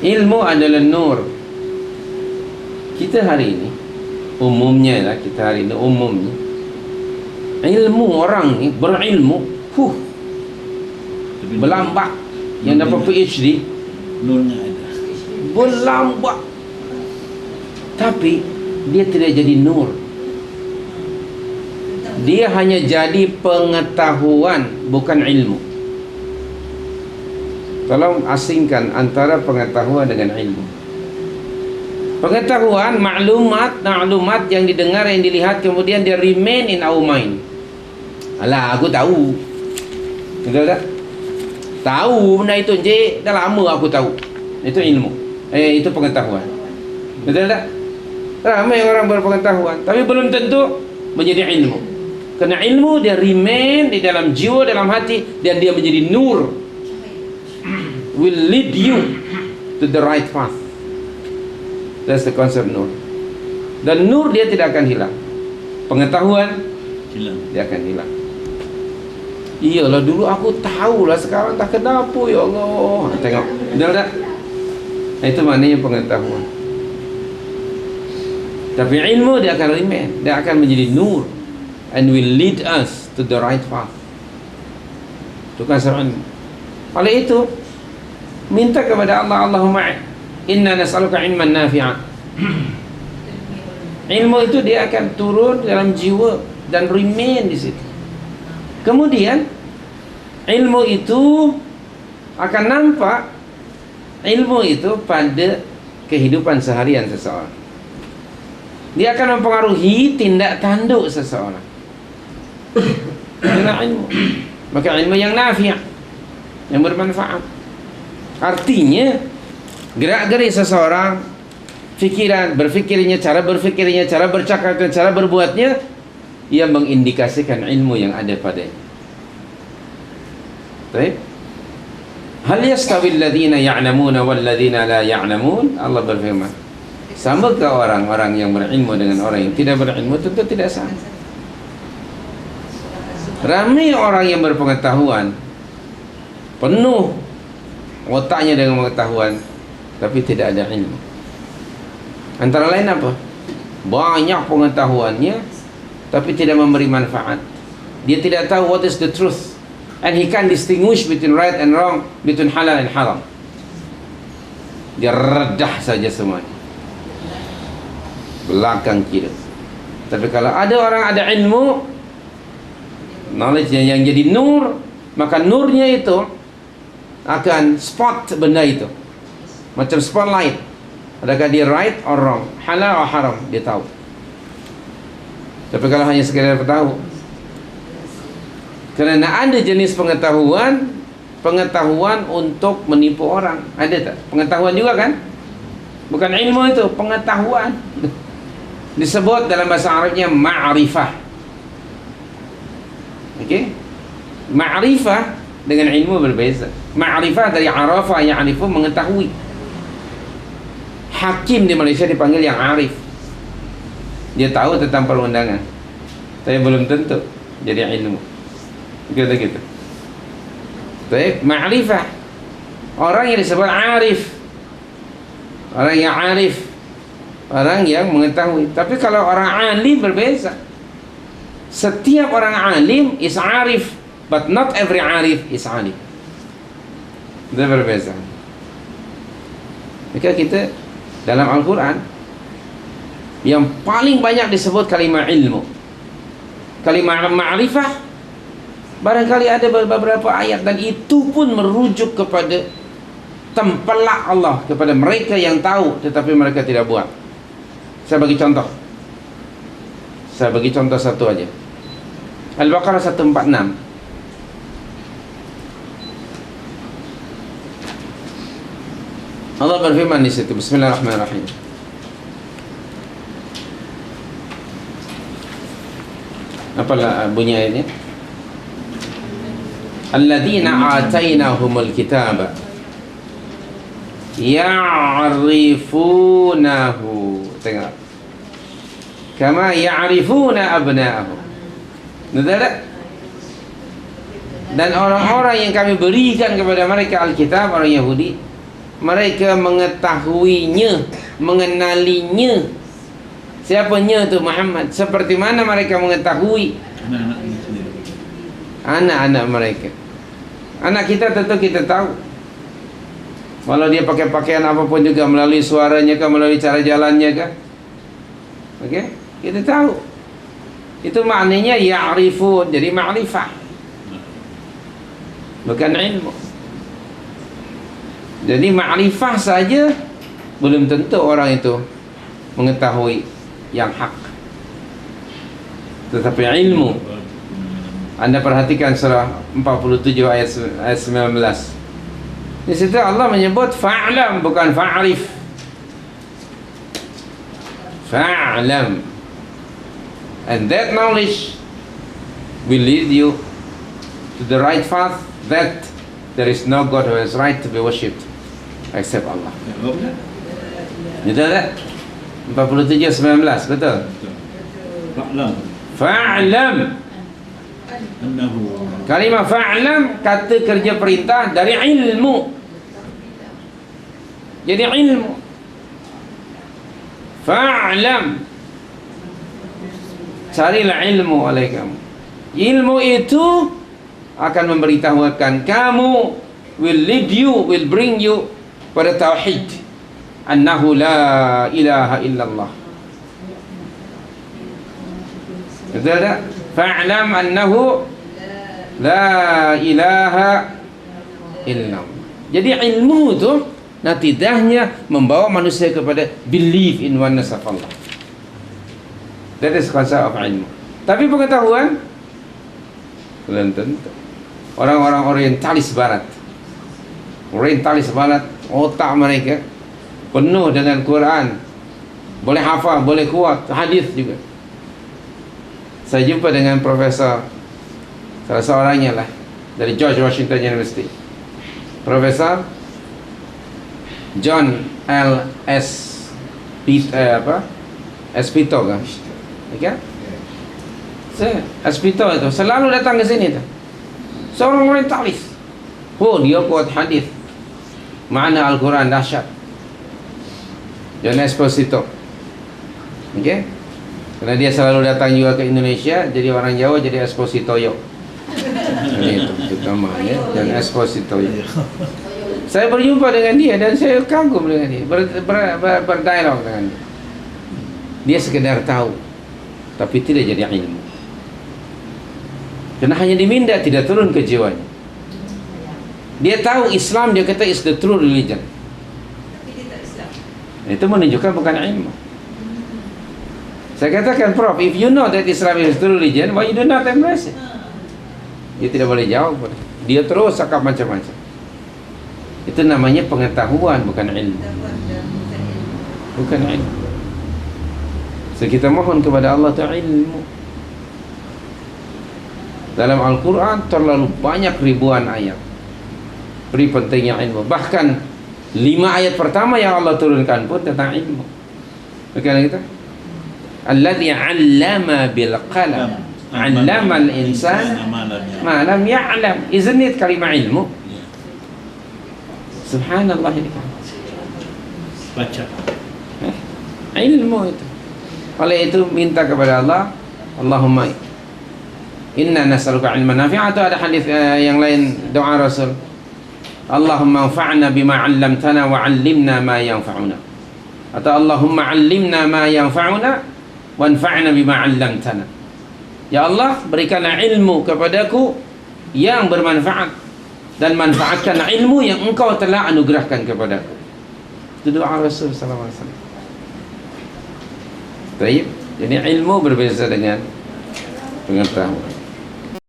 Ilmu adalah nur. Kita hari ini umumnya lah, kita hari ini umumnya ilmu orang ni berilmu berlambak. Yang dapat PhD nurnya ada, berlambak, tapi dia tidak jadi nur. Dia hanya jadi pengetahuan, bukan ilmu. Tolong asingkan antara pengetahuan dengan ilmu. Pengetahuan, maklumat yang didengar, yang dilihat, kemudian dia remain in our mind. Alah, aku tahu. Betul tak? Tahu benda itu je, dah lama aku tahu. Itu ilmu. Itu pengetahuan. Betul tak? Ramai orang berpengetahuan, tapi belum tentu menjadi ilmu. Kerana ilmu dia remain di dalam jiwa, dalam hati, dan dia menjadi nur. Will lead you to the right path. That's the concept nur. Dan nur dia tidak akan hilang. Pengetahuan hilang, dia akan hilang. Iyalah, dulu aku tahulah, sekarang tak kenapa, ya Allah. Tengok, betul tak? Itu maknanya pengetahuan. Tapi ilmu dia akan remain, dia akan menjadi nur, and will lead us to the right path. Itu kan sebab. Oleh itu, minta kepada Allah, Allahumma inna nas'aluka ilman nafi'a. Ilmu itu dia akan turun dalam jiwa dan remain di situ. Kemudian ilmu itu akan nampak, ilmu itu pada kehidupan seharian seseorang. Dia akan mempengaruhi tindak tanduk seseorang. Dengan ilmu. Maka ilmu yang nafi', yang bermanfaat. Artinya gerak-gerik seseorang, fikiran, berfikirnya, cara berfikirnya, cara bercakapnya, cara berbuatnya, ia mengindikasikan ilmu yang ada padanya. Baik. Hal yastawi alladhina ya'lamuna wal ladhina la ya'lamun? Allah berfirman, samakah orang-orang yang berilmu dengan orang yang tidak berilmu? Tentu tidak sama. Ramai orang yang berpengetahuan, penuh otaknya dengan pengetahuan, tapi tidak ada ilmu. Antara lain apa? Banyak pengetahuannya, tapi tidak memberi manfaat. Dia tidak tahu what is the truth, and he can't distinguish between right and wrong, between halal and haram. Dia redah saja semuanya, belakang kiri. Tapi kalau ada orang ada ilmu, knowledge yang jadi nur, maka nurnya itu akan spot benda itu, macam spotlight. Adakah dia right or wrong, halal or haram, dia tahu. Tapi kalau hanya sekadar tahu, kerana ada jenis pengetahuan, pengetahuan untuk menipu orang. Ada tak? Pengetahuan juga kan? Bukan ilmu itu, pengetahuan. Disebut dalam bahasa Arabnya ma'rifah. Okey? Ma'rifah dengan ilmu berbeza. Ma'rifah dari arafa, ya'rifu, mengetahui. Hakim di Malaysia dipanggil yang arif. Dia tahu tentang perundangan, tapi belum tentu jadi ilmu. Gitu-gitu. Baik, ma'rifah. Orang yang disebut arif, orang yang arif, orang yang mengetahui. Tapi kalau orang alim berbeza. Setiap orang alim is arif, but not every arif is alim. Itu berbeza. Maka kita dalam Al-Quran yang paling banyak disebut kalimah ilmu, kalimah ma'rifah, barangkali ada beberapa ayat, dan itu pun merujuk kepada tempelak Allah kepada mereka yang tahu tetapi mereka tidak buat. Saya bagi contoh satu aja. Al-Baqarah 146. Allah berfirman di situ, Bismillahirrahmanirrahim. Apalah bunyi ayatnya? Alladzina atainahumul kitaba ya'rifunahu, tengok, kama ya'rifuna abna'ahum. Betul tak? Dan orang-orang yang kami berikan kepada mereka Alkitab, orang Yahudi, mereka mengetahuinya, mengenalinya. Siapanya tu Muhammad? Seperti mana mereka mengetahui? Anak-anaknya sendiri. Anak-anak mereka. Anak kita tentu kita tahu. Walau dia pakai pakaian apapun juga, melalui suaranya kah, melalui cara jalannya kah, okey, kita tahu. Itu maknanya ya'rifun, jadi ma'rifah, bukan ilmu. Jadi ma'rifah saja belum tentu orang itu mengetahui yang hak. Tetapi ilmu, Anda perhatikan surah 47 ayat 19. Di situ Allah menyebut fa'lam, bukan fa'rif. Fa'lam. And that knowledge will lead you to the right path, that there is no God who has right to be worshipped except Allah. Betul tak? 47:19, betul? Fa'lam. Kalimah fa'lam kata kerja perintah dari ilmu. Jadi ilmu. Fa'lam. Carilah ilmu oleh kamu. Ilmu itu akan memberitahukan kamu, will lead you, will bring you pada tauhid. Annahu la ilaha illallah. Betul tak? Fa'lam annahu la ilaha illallah. Jadi ilmu itu natijahnya membawa manusia kepada believe in oneness of Allah. That is concept of ilmu. Tapi pengetahuan belum tentu. Orang-orang orientalis barat, otak mereka penuh dengan Quran, boleh hafal, boleh kuat, hadis juga. Saya jumpa dengan profesor, salah seorangnya lah, dari George Washington University, Profesor John L. S. Espito kan? Okay? Espito itu selalu datang ke sini tu. Seorang orientalis. Oh, dia kuat hadis, makna Al-Quran dahsyat. John Esposito. Okay? Karena dia selalu datang juga ke Indonesia, jadi orang Jawa jadi Espositoyo. Itu nama ya, John Espositoyo. Saya berjumpa dengan dia dan saya kagum dengan dia, berdialog dengan dia. Dia sekedar tahu, tapi tidak jadi ilmu. Karena hanya diminta, tidak turun ke jiwanya. Dia tahu Islam, dia kata is the true religion. Tapi dia tak Islam. Itu menunjukkan bukan ilmu. Saya katakan, Prof, if you know that Islam is the true religion, why you do not embrace it? Dia tidak boleh jawab. Dia terus cakap macam-macam. Itu namanya pengetahuan, bukan ilmu. Bukan ilmu. So kita mohon kepada Allah tu ilmu. Dalam Al-Quran terlalu banyak ribuan ayat. Beri pentingnya ilmu. Bahkan 5 ayat pertama yang Allah turunkan pun tentang ilmu. Bukan kita? Alladhi 'allama bil qalam. 'Allama al-insana ma lam ya'lam. Isn't it kalimah ilmu? Subhanallah ini. Baca. Ilmu itu. Oleh itu minta kepada Allah, Allahumma inna nas'aluka ilman nafi'a. Atau ada hadis yang lain, doa Rasul, Allahumma anfa'na bima 'allamtana wa 'allimna ma yanfa'una. Atau Allahumma 'allimna ma yanfa'una wa anfa'na bima 'allamtana. Ya Allah, berikanlah ilmu kepadaku yang bermanfaat dan manfaatkan ilmu yang Engkau telah anugerahkan kepadaku. Itu doa Rasul sallallahu alaihi wasallam. Baik, jadi ilmu berbeza dengan pengetahuan.